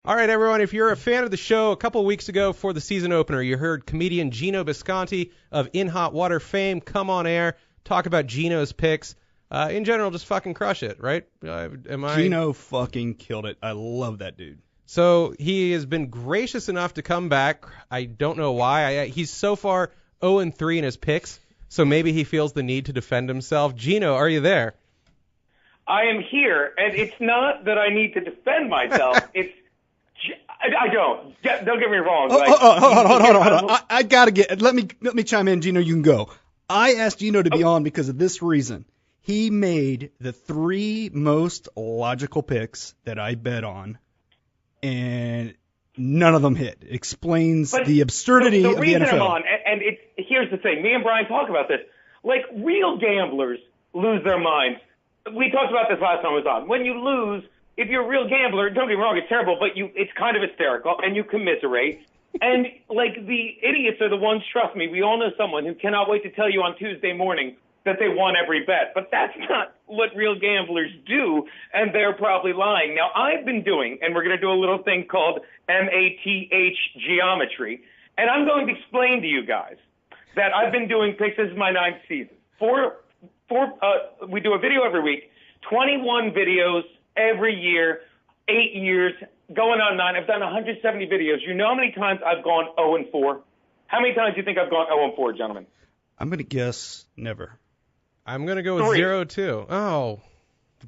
All right, everyone, if you're a fan of the show, a couple weeks ago for the season opener, you heard comedian Geno Bisconte of In Hot Water fame come on air, talk about Geno's picks. In general, just fucking crush it, right? Geno fucking killed it. I love that dude. So he has been gracious enough to come back. I don't know why. He's so far 0-3 in his picks, so maybe he feels the need to defend himself. Geno, are you there? I am here, and it's not that I need to defend myself. I don't. Don't get me wrong. Hold on. I gotta get. Let me chime in, Geno. You can go. I asked Geno to be on because of this reason. He made the 3 most logical picks that I bet on, and none of them hit. Explains the absurdity of the NFL. The reason I'm on, and here's the thing. Me and Brian talk about this. Like, real gamblers lose their minds. We talked about this last time I was on. When you lose, if you're a real gambler, don't get me wrong, it's terrible, but it's kind of hysterical, and you commiserate. And, like, the idiots are the ones, trust me, we all know someone who cannot wait to tell you on Tuesday morning that they won every bet. But that's not what real gamblers do, and they're probably lying. Now, I've been doing, and we're going to do a little thing called MATH geometry, and I'm going to explain to you guys that I've been doing picks. This is my 9th season. We do a video every week, 21 videos every year, 8 years, going on 9. I've done 170 videos. You know how many times I've gone 0-4? How many times do you think I've gone 0-4, gentlemen? I'm going to guess never. I'm going to go with 0-2. Oh,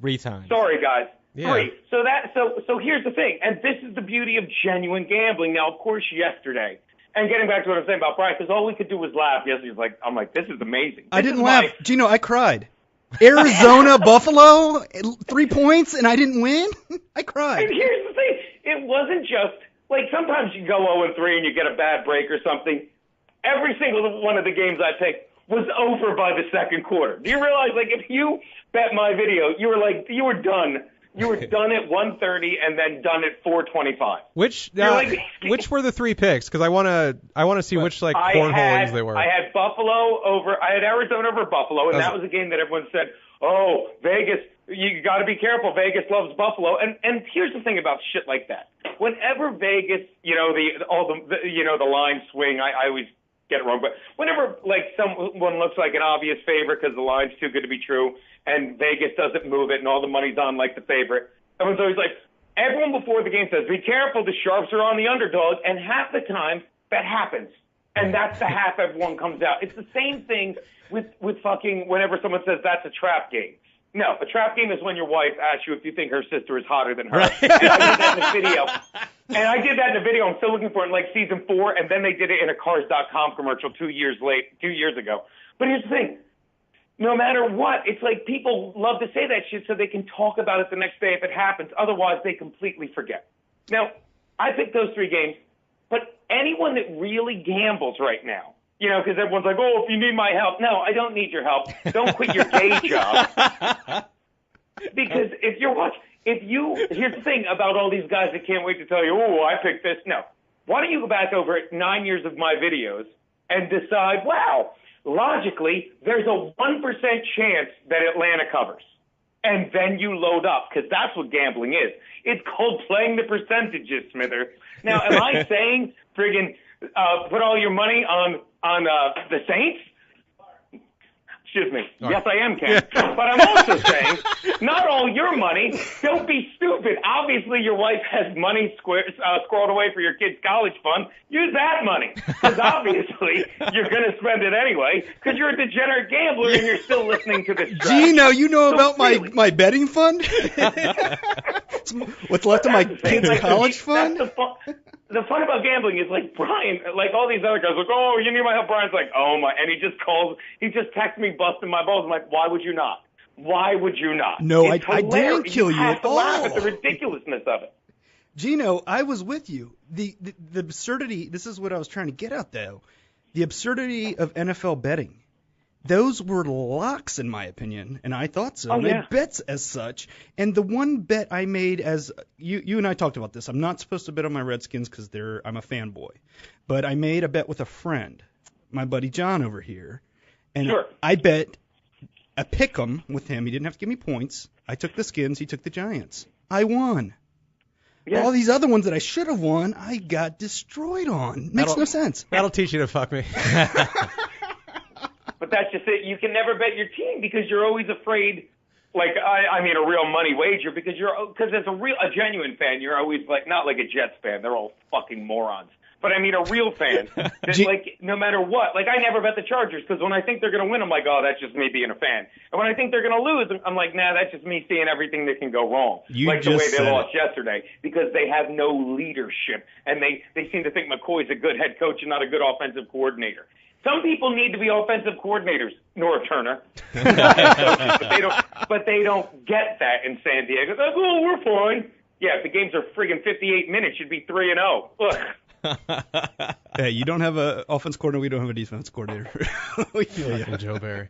3 times. Sorry, guys. Yeah. 3. So here's the thing, and this is the beauty of genuine gambling. Now, of course, yesterday, and getting back to what I'm saying about Brian, because all we could do was laugh. Yesterday, I'm like, this is amazing. I didn't laugh. Geno, I cried. Arizona, Buffalo, 3 points, and I didn't win? I cried. And here's the thing. It wasn't just, like, sometimes you go 0-3 and you get a bad break or something. Every single one of the games I picked was over by the second quarter. Do you realize, like, if you bet my video, you were done. You were done at 1:30 and then done at 4:25. Which were the 3 picks? Because I want to see which cornholings they were. I had Arizona over Buffalo, and that was a game that everyone said, "Oh, Vegas, you got to be careful. Vegas loves Buffalo." And here's the thing about shit like that. Whenever Vegas, the lines swing, I always get it wrong, but whenever like someone looks like an obvious favorite because the line's too good to be true, and Vegas doesn't move it, and all the money's on like the favorite, everyone's always like, everyone before the game says, "Be careful, the sharps are on the underdog," and half the time that happens, and that's the half everyone comes out. It's the same thing with fucking whenever someone says that's a trap game. No, a trap game is when your wife asks you if you think her sister is hotter than her. Right. And I did that in a video. I'm still looking for it in like season 4, and then they did it in a Cars.com commercial 2 years ago. But here's the thing. No matter what, it's like people love to say that shit so they can talk about it the next day if it happens. Otherwise, they completely forget. Now, I picked those 3 games, but anyone that really gambles right now, because everyone's like, "Oh, if you need my help." No, I don't need your help. Don't quit your day job. Because here's the thing about all these guys that can't wait to tell you, "Oh, I picked this." No. Why don't you go back over 9 years of my videos and decide, wow, logically, there's a 1% chance that Atlanta covers. And then you load up, because that's what gambling is. It's called playing the percentages, Smither. Now, am I saying friggin' put all your money on the Saints? Excuse me. Yes, I am, Ken. But I'm also saying, not all your money. Don't be stupid. Obviously, your wife has money squirreled away for your kid's college fund. Use that money. Because obviously, you're going to spend it anyway, because you're a degenerate gambler and you're still listening to this. Geno, you know about my betting fund? What's left of my kid's college fund? The fun about gambling is like Brian, like all these other guys, like, "Oh, you need my help." Brian's like, "Oh my," and he just texts me busting my balls. I'm like, why would you not? Why would you not? No, I didn't kill you at all. Laugh at the ridiculousness of it. Geno, I was with you. The absurdity, this is what I was trying to get at, though. The absurdity of NFL betting. Those were locks, in my opinion, and I thought so. I bets as such. And the one bet I made, as you and I talked about this, I'm not supposed to bet on my Redskins because I'm a fanboy. But I made a bet with a friend, my buddy John over here. And I bet a pick 'em with him. He didn't have to give me points. I took the Skins. He took the Giants. I won. Yeah. All these other ones that I should have won, I got destroyed on. Makes no sense. That'll teach you to fuck me. But that's just it. You can never bet your team because you're always afraid. Like I mean, a real money wager because as a genuine fan, you're always like not like a Jets fan. They're all fucking morons. But I mean, a real fan, that, like, no matter what, like, I never bet the Chargers because when I think they're going to win, I'm like, oh, that's just me being a fan. And when I think they're going to lose, I'm like, nah, that's just me seeing everything that can go wrong. Like the way they lost yesterday because they have no leadership and they seem to think McCoy's a good head coach and not a good offensive coordinator. Some people need to be offensive coordinators, Nora Turner, but they don't get that in San Diego. They're like, oh, we're fine. Yeah, if the games are friggin' 58 minutes, you'd be 3-0. Ugh. Hey, you don't have an offense coordinator. We don't have a defense coordinator. Fucking Joe Barry.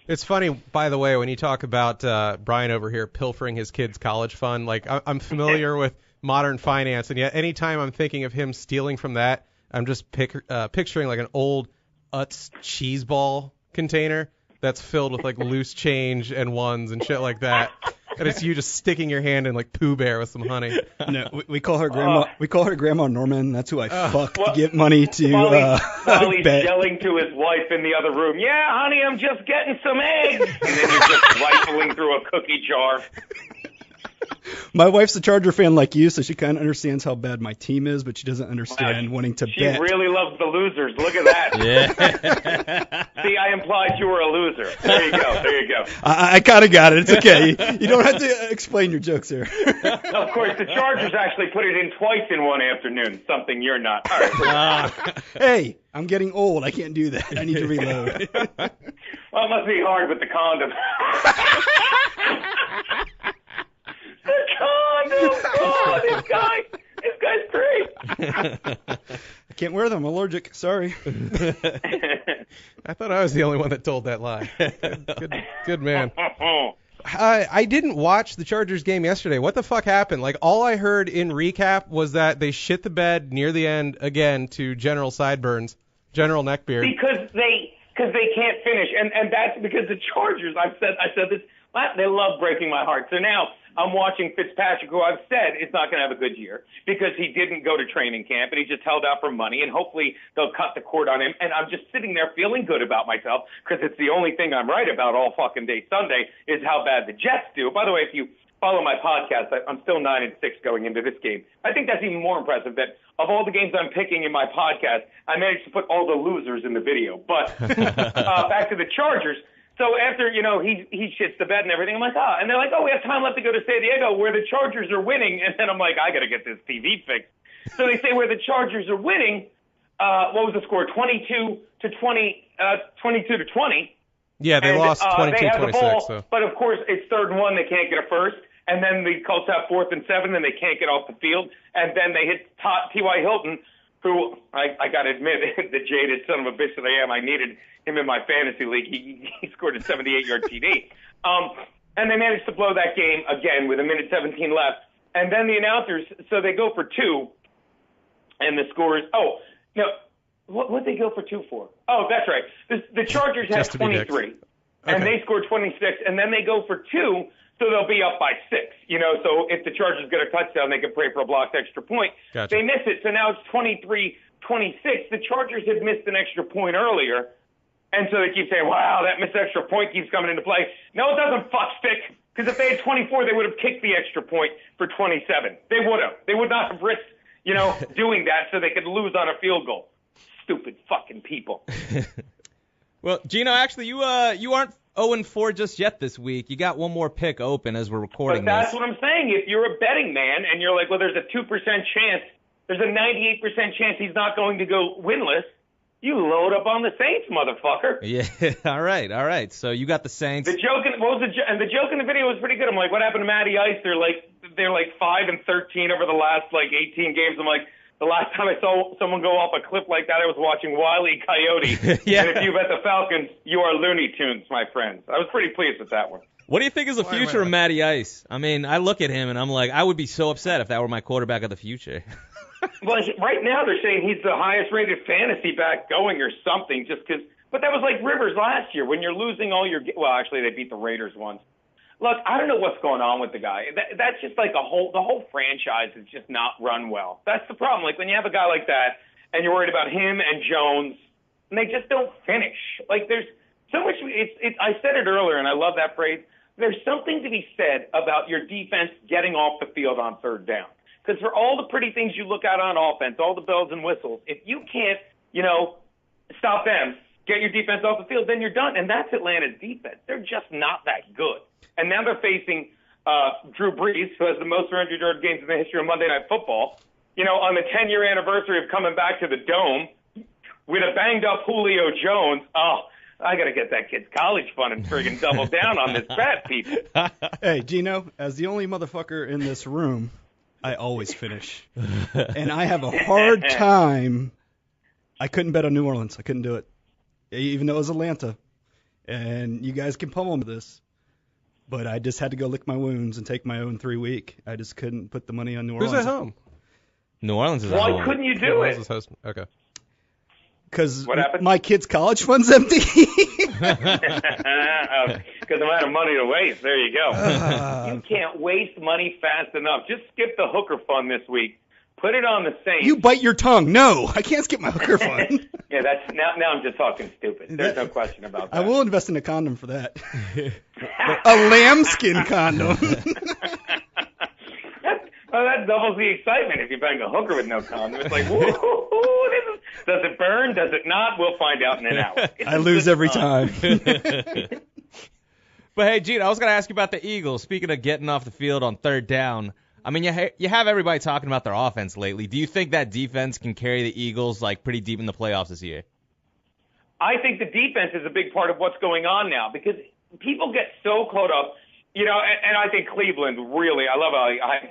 It's funny, by the way, when you talk about Brian over here pilfering his kids' college fund. Like I'm familiar with modern finance, and yet anytime I'm thinking of him stealing from that, I'm just picturing like an old Utz cheese ball container that's filled with like loose change and ones and shit like that. And it's you just sticking your hand in like Pooh Bear with some honey. No, we call her Grandma. We call her Grandma Norman. That's who I fuck to get money to. While he's bet. yelling to his wife in the other room, "Yeah, honey, I'm just getting some eggs," and then you're just rifling through a cookie jar. My wife's a Charger fan like you, so she kind of understands how bad my team is, but she doesn't understand wanting to She bet. really loves the losers. Look at that. Yeah. See, I implied you were a loser. There you go. There you go. I kind of got it. It's okay. You don't have to explain your jokes here. Of course, the Chargers actually put it in twice in one afternoon, something you're not. All right. Hey, I'm getting old. I can't do that. I need to reload. Well, it must be hard with the condom. The condom! Oh, this guy's great. I can't wear them. I'm allergic. Sorry. I thought I was the only one that told that lie. Good man. I didn't watch the Chargers game yesterday. What the fuck happened? Like, all I heard in recap was that they shit the bed near the end again to General Sideburns, General Neckbeard. Because they can't finish, and that's because the Chargers. I said this. They love breaking my heart. So now I'm watching Fitzpatrick, who I've said is not going to have a good year because he didn't go to training camp and he just held out for money, and hopefully they'll cut the cord on him. And I'm just sitting there feeling good about myself because it's the only thing I'm right about all fucking day Sunday is how bad the Jets do. By the way, if you follow my podcast, I'm still 9-6 going into this game. I think that's even more impressive that of all the games I'm picking in my podcast, I managed to put all the losers in the video. But back to the Chargers. So after, he shits the bed and everything, I'm like, and they're like, we have time left to go to San Diego where the Chargers are winning. And then I'm like, I got to get this TV fixed. So they say where the Chargers are winning, what was the score? 22 to 20. Yeah, they lost 22-26. They have the ball, so. But of course it's 3rd and 1, they can't get a first. And then the Colts have 4th and 7, and they can't get off the field. And then they hit T.Y. Hilton, who I got to admit, the jaded son of a bitch that I am, I needed him in my fantasy league. He scored a 78-yard TD. And they managed to blow that game again with 1:17 left. And then the announcers, so they go for 2, and the score is, what'd they go for 2 for? Oh, that's right. The Chargers had 23, and they scored 26, and then they go for 2, so they'll be up by 6. So if the Chargers get a touchdown, they can pray for a blocked extra point. Gotcha. They miss it, so now it's 23-26. The Chargers had missed an extra point earlier, and so they keep saying, wow, that missed extra point keeps coming into play. No, it doesn't, fuckstick, because if they had 24, they would have kicked the extra point for 27. They would have. They would not have risked, doing that so they could lose on a field goal. Stupid fucking people. Well, Geno, actually, you aren't 0-4 just yet this week. You got one more pick open as we're recording But that's this. what I'm saying. If you're a betting man and you're like, well, there's a 2% chance, there's a 98% chance he's not going to go winless, you load up on the Saints, motherfucker. Yeah, all right. So you got the Saints. The joke in the video was pretty good. I'm like, what happened to Matty Ice? They're like 5-13 over the last 18 games. I'm like, the last time I saw someone go off a cliff like that, I was watching Wile E. Coyote. Yeah. And if you bet the Falcons, you are Looney Tunes, my friends. I was pretty pleased with that one. What do you think is the future of Matty Ice? I mean, I look at him and I'm like, I would be so upset if that were my quarterback of the future. Well, right now they're saying he's the highest-rated fantasy back going or something, just because. But that was like Rivers last year when you're losing all your. Well, actually, they beat the Raiders once. Look, I don't know what's going on with the guy. That's just like the whole franchise is just not run well. That's the problem. Like when you have a guy like that and you're worried about him and Jones, and they just don't finish. Like there's so much. I said it earlier, and I love that phrase. There's something to be said about your defense getting off the field on third down. Because for all the pretty things you look at on offense, all the bells and whistles, if you can't, stop them, get your defense off the field, then you're done. And that's Atlanta's defense. They're just not that good. And now they're facing Drew Brees, who has the most 100-yard games in the history of Monday Night Football, on the 10-year anniversary of coming back to the Dome with a banged-up Julio Jones. Oh, I got to get that kid's college fund and friggin' double down on this bet, people. Hey, Geno, as the only motherfucker in this room, I always finish. And I have a hard time. I couldn't bet on New Orleans. I couldn't do it, even though it was Atlanta. And you guys can pummel me with this. But I just had to go lick my wounds and take my own 3-week. I just couldn't put the money on New Orleans. Who's at home? New Orleans is at home. Why couldn't you do it? Okay. Because my kid's college fund's empty. Because I'm out of money to waste. There you go. You can't waste money fast enough. Just skip the hooker fund this week. Put it on the Saints. You bite your tongue. No, I can't skip my hooker fund. Yeah, that's now I'm just talking stupid. There's no question about that. I will invest in a condom for that. A lambskin condom. That doubles the excitement if you bang a hooker with no condom. It's like, woo, does it burn? Does it not? We'll find out in an hour. I lose every time. But hey, Gene, I was going to ask you about the Eagles. Speaking of getting off the field on third down, I mean, you have everybody talking about their offense lately. Do you think that defense can carry the Eagles like pretty deep in the playoffs this year? I think the defense is a big part of what's going on now because people get so caught up, and I think Cleveland really, I love how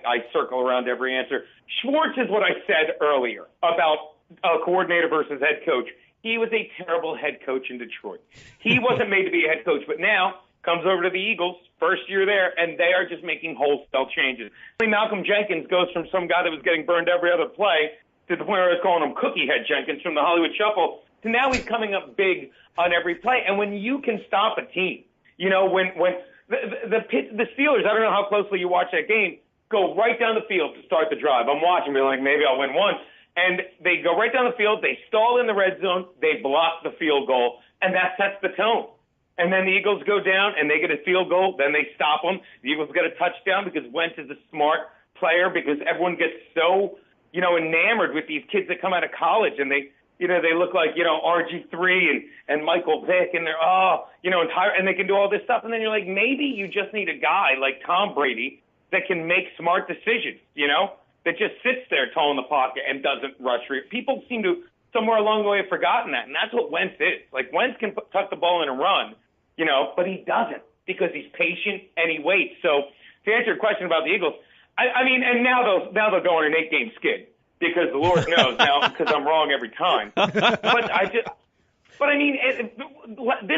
I circle around every answer. Schwartz is what I said earlier about a coordinator versus head coach. He was a terrible head coach in Detroit. He wasn't made to be a head coach, but now comes over to the Eagles, first year there, and they are just making wholesale changes. Malcolm Jenkins goes from some guy that was getting burned every other play to the point where I was calling him Cookie Head Jenkins from the Hollywood Shuffle, to now he's coming up big on every play. And when you can stop a team, when the Steelers, I don't know how closely you watch that game, go right down the field to start the drive. I'm watching, being like, maybe I'll win one. And they go right down the field, they stall in the red zone, they block the field goal, and that sets the tone. And then the Eagles go down and they get a field goal. Then they stop them. The Eagles get a touchdown because Wentz is a smart player because everyone gets so, enamored with these kids that come out of college and they look like, RG3 and Michael Vick and they're, and they can do all this stuff. And then you're like, maybe you just need a guy like Tom Brady that can make smart decisions, that just sits there tall in the pocket and doesn't rush. People seem to somewhere along the way have forgotten that. And that's what Wentz is. Like Wentz can tuck the ball in and run. But he doesn't because he's patient and he waits. So to answer your question about the Eagles, I mean, and now they'll go on an 8-game skid because the Lord knows now because I'm wrong every time. This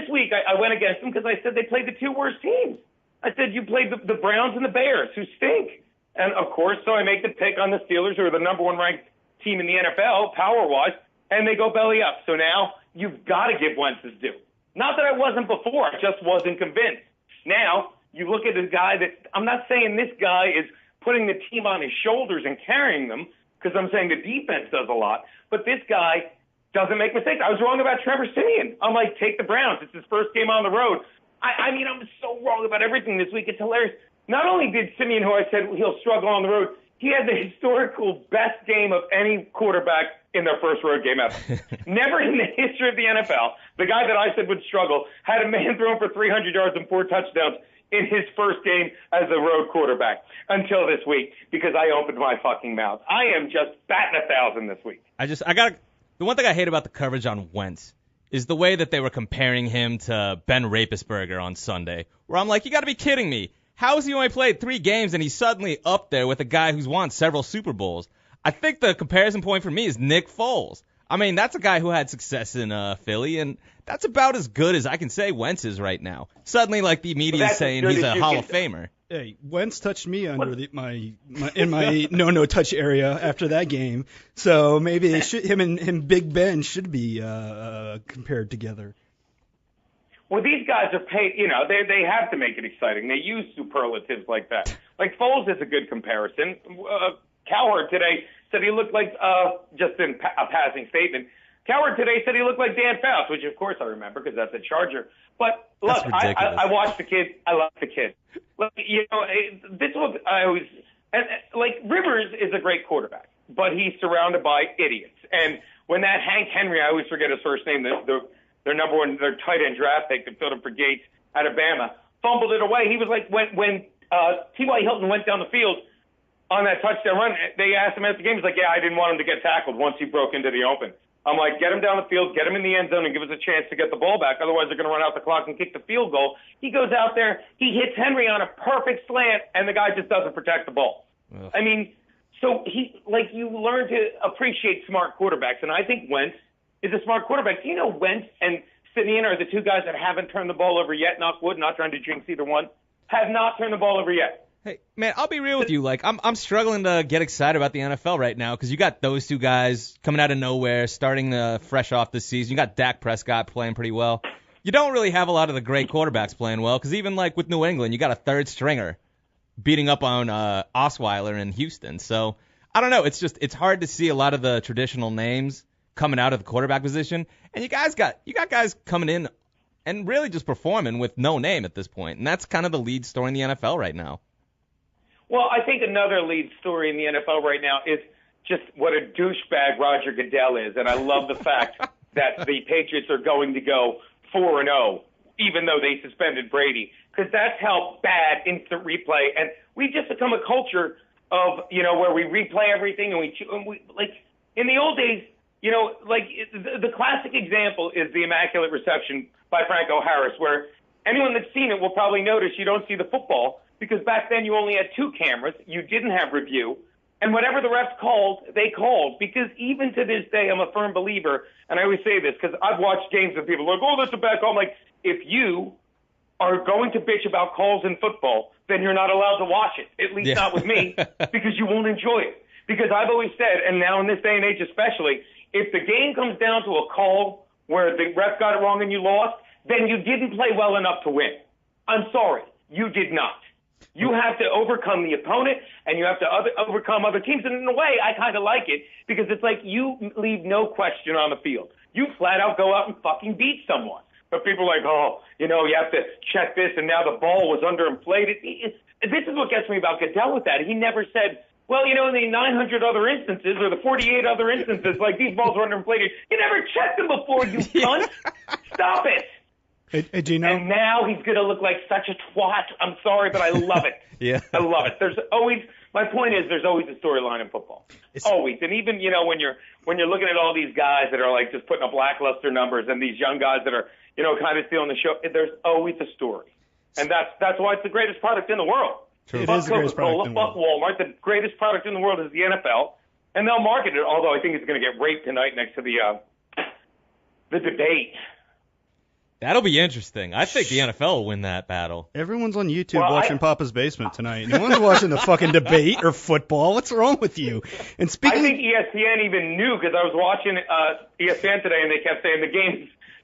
week I went against them because I said they played the two worst teams. I said you played the Browns and the Bears who stink. And of course, so I make the pick on the Steelers who are the number one ranked team in the NFL power-wise, and they go belly up. So now you've got to give Wentz his due. Not that I wasn't before, I just wasn't convinced. Now, you look at a guy that, I'm not saying this guy is putting the team on his shoulders and carrying them, because I'm saying the defense does a lot, but this guy doesn't make mistakes. I was wrong about Trevor Siemian. I'm like, take the Browns. It's his first game on the road. I mean, I'm so wrong about everything this week. It's hilarious. Not only did Siemian, who I said he'll struggle on the road, he had the historical best game of any quarterback in their first road game ever. Never in the history of the NFL, the guy that I said would struggle had a man thrown for 300 yards and 4 touchdowns in his first game as a road quarterback until this week because I opened my fucking mouth. I am just batting 1,000 this week. The one thing I hate about the coverage on Wentz is the way that they were comparing him to Ben Roethlisberger on Sunday, where I'm like, you got to be kidding me. How has he only played 3 games and he's suddenly up there with a guy who's won several Super Bowls? I think the comparison point for me is Nick Foles. I mean, that's a guy who had success in Philly, and that's about as good as I can say Wentz is right now. Suddenly, like, the media is saying he's a Hall of Famer. Hey, Wentz touched me under my no touch area after that game, so maybe him and Big Ben should be compared together. Well, these guys are paid, they have to make it exciting. They use superlatives like that. Like Foles is a good comparison. Cowherd today said he looked like, just in a passing statement, Cowherd today said he looked like Dan Fouts, which of course I remember because that's a Charger. But look, I watched the kid. I love the kid. Look, this is what I always, like Rivers is a great quarterback, but he's surrounded by idiots. And when that Hank Henry, I always forget his first name, their number one, their tight end draft pick that filled him for Gates out of Bama, fumbled it away. He was like, when T.Y. Hilton went down the field on that touchdown run, they asked him after the game, he's like, yeah, I didn't want him to get tackled once he broke into the open. I'm like, get him down the field, get him in the end zone, and give us a chance to get the ball back. Otherwise, they're going to run out the clock and kick the field goal. He goes out there, he hits Henry on a perfect slant, and the guy just doesn't protect the ball. Ugh. I mean, so you learn to appreciate smart quarterbacks, and I think Wentz is a smart quarterback. Do you know Wentz and Simeon are the two guys that haven't turned the ball over yet? Knock wood, not trying to jinx either one. Have not turned the ball over yet. Hey, man, I'll be real with you. Like, I'm struggling to get excited about the NFL right now because you got those two guys coming out of nowhere, starting fresh off this season. You got Dak Prescott playing pretty well. You don't really have a lot of the great quarterbacks playing well because even like with New England, you got a third stringer beating up on Osweiler in Houston. So I don't know. It's hard to see a lot of the traditional names coming out of the quarterback position, and you got guys coming in and really just performing with no name at this point, and that's kind of the lead story in the NFL right now. Well, I think another lead story in the NFL right now is just what a douchebag Roger Goodell is, and I love the fact that the Patriots are going to go 4-0, even though they suspended Brady, because that's how bad instant replay. And we've just become a culture of, where we replay everything, and we like in the old days, the classic example is the Immaculate Reception by Franco Harris, where anyone that's seen it will probably notice you don't see the football. Because back then you only had 2 cameras, you didn't have review, and whatever the refs called, they called. Because even to this day, I'm a firm believer, and I always say this because I've watched games and people are like, oh, that's a bad call. I'm like, if you are going to bitch about calls in football, then you're not allowed to watch it, at least not with me, because you won't enjoy it. Because I've always said, and now in this day and age especially, if the game comes down to a call where the ref got it wrong and you lost, then you didn't play well enough to win. I'm sorry, you did not. You have to overcome the opponent, and you have to overcome other teams. And in a way, I kind of like it because it's like you leave no question on the field. You flat out go out and fucking beat someone. But people are like, oh, you have to check this, and now the ball was underinflated. This is what gets me about Goodell with that. He never said, well, in the 900 other instances or the 48 other instances, like these balls were underinflated. You never checked them before, you cunt. Stop it. Hey, Geno. And now he's going to look like such a twat. I'm sorry, but I love it. Yeah. I love it. My point is there's always a storyline in football. Always. And even, when you're looking at all these guys that are like just putting up lackluster numbers and these young guys that are, kind of stealing the show, there's always a story. And that's why it's the greatest product in the world. True. It Fuck is the greatest product in the Fuck world. Walmart. The greatest product in the world is the NFL. And they'll market it, although I think it's going to get raped tonight next to the debate. That'll be interesting. I think the NFL will win that battle. Everyone's on YouTube watching Papa's Basement tonight. No one's watching the fucking debate or football. What's wrong with you? And I think ESPN even knew because I was watching ESPN today, and they kept saying the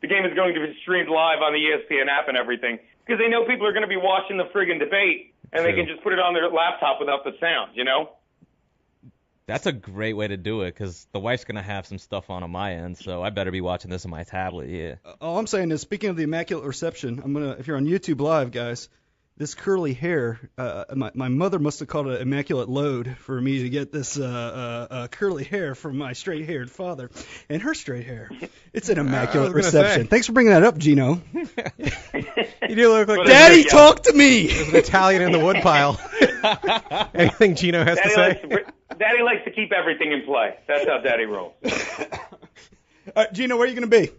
game is going to be streamed live on the ESPN app and everything because they know people are going to be watching the friggin' debate, and they can just put it on their laptop without the sound, That's a great way to do it because the wife's going to have some stuff on my end, so I better be watching this on my tablet, yeah. All I'm saying is, speaking of the Immaculate Reception, if you're on YouTube Live, guys, this curly hair, my mother must have called it an immaculate load for me to get this curly hair from my straight-haired father and her straight hair. It's an immaculate reception. Thanks for bringing that up, Geno. You do look like Daddy, talk to me. There's an Italian in the woodpile. Anything Geno has to say? Daddy likes to keep everything in play. That's how Daddy rolls. Geno, where are you going to be?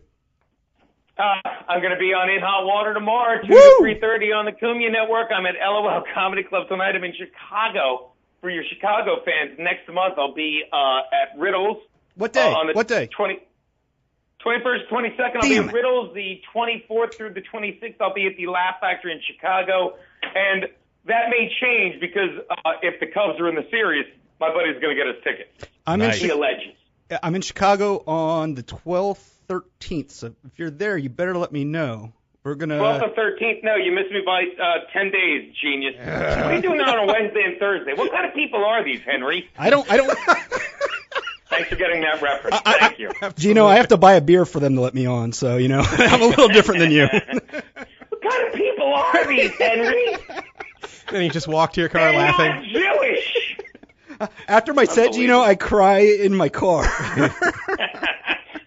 I'm going to be on In Hot Water tomorrow, 2 to 3:30 on the Cumia Network. I'm at LOL Comedy Club tonight. I'm in Chicago for your Chicago fans. Next month I'll be at Riddles. What day? What day? 21st, 22nd, I'll be at Riddles. The 24th through the 26th, I'll be at the Laugh Factory in Chicago. And that may change because if the Cubs are in the series, my buddy's going to get his ticket. I'm in Chicago on the 12th, 13th. So if you're there, you better let me know. We're gonna 12th or 13th? No, you missed me by 10 days, genius. What are you doing on a Wednesday and Thursday? What kind of people are these, Henry? I don't. Thanks for getting that reference. Thank you. Gino, I have to buy a beer for them to let me on, so I'm a little different than you. What kind of people are these, Henry? Then you just walk to your car They're laughing. not Jewish. After my set, Gino, I cry in my car.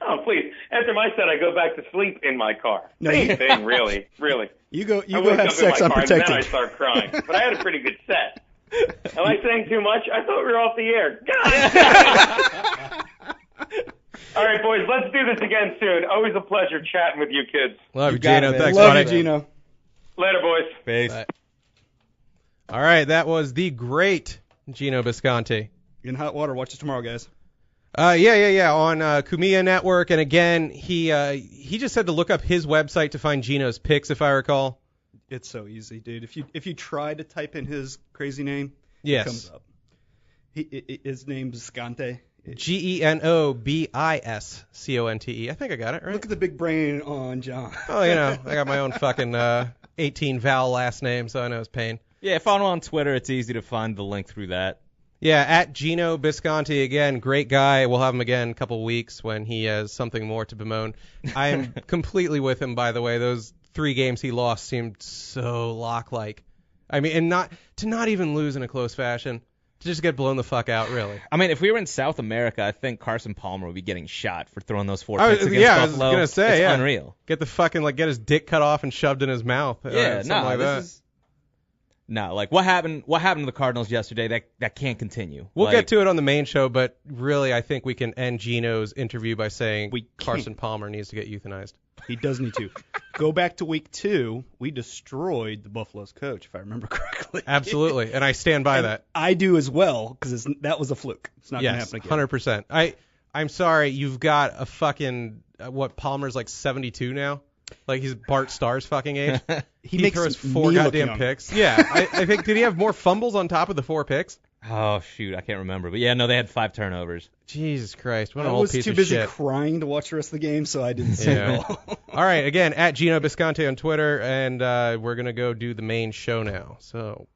Oh, please. After my set, I go back to sleep in my car. No, Same thing, really. You go I wake have up sex in my car, and then I unprotected. start crying. But I had a pretty good set. Am I saying too much? I thought we were off the air. God! All right, boys, let's do this again soon. Always a pleasure chatting with you kids. Love you, got Gino. it, man. Thanks, Love buddy. you, Gino. Later, boys. Peace. Bye. All right, that was the great Geno Bisconte. In hot water. Watch us tomorrow, guys. Yeah. On Kumiya Network, and again, he just said to look up his website to find Geno's picks, if I recall. It's so easy, dude. If you try to type in his crazy name, Yes. it comes up. His name's Bisconte. Genobisconte. I think I got it right. Look at the big brain on John. Oh, I got my own fucking 18 vowel last name, so I know it's pain. Yeah, follow him on Twitter. It's easy to find the link through that. Yeah, at Geno Bisconte again, great guy. We'll have him again in a couple of weeks when he has something more to bemoan. I am completely with him, by the way. Those 3 games he lost seemed so lock-like. I mean, and not even lose in a close fashion, to just get blown the fuck out, really. I mean, if we were in South America, I think Carson Palmer would be getting shot for throwing those 4 picks against I was Buffalo. gonna say, it's yeah. unreal. Get the fucking get his dick cut off and shoved in his mouth. Something like that. No, like what happened to the Cardinals yesterday, that can't continue. We'll get to it on the main show, but really I think we can end Geno's interview by saying Carson Palmer needs to get euthanized. He does need to. Go back to week 2. We destroyed the Buffalo's coach, if I remember correctly. Absolutely, and I stand by that. I do as well, because that was a fluke. It's not going to happen again. 100%. I'm sorry, you've got a fucking, Palmer's like 72 now? Like he's Bart Starr's fucking age? He throws 4 goddamn picks. Yeah, I think, did he have more fumbles on top of the 4 picks? Oh, shoot, I can't remember. But yeah, no, they had 5 turnovers. Jesus Christ, what an I old was piece too of busy shit. crying to watch the rest of the game, so I didn't see it all. All right, again, at Geno Bisconte on Twitter, and we're going to go do the main show now. So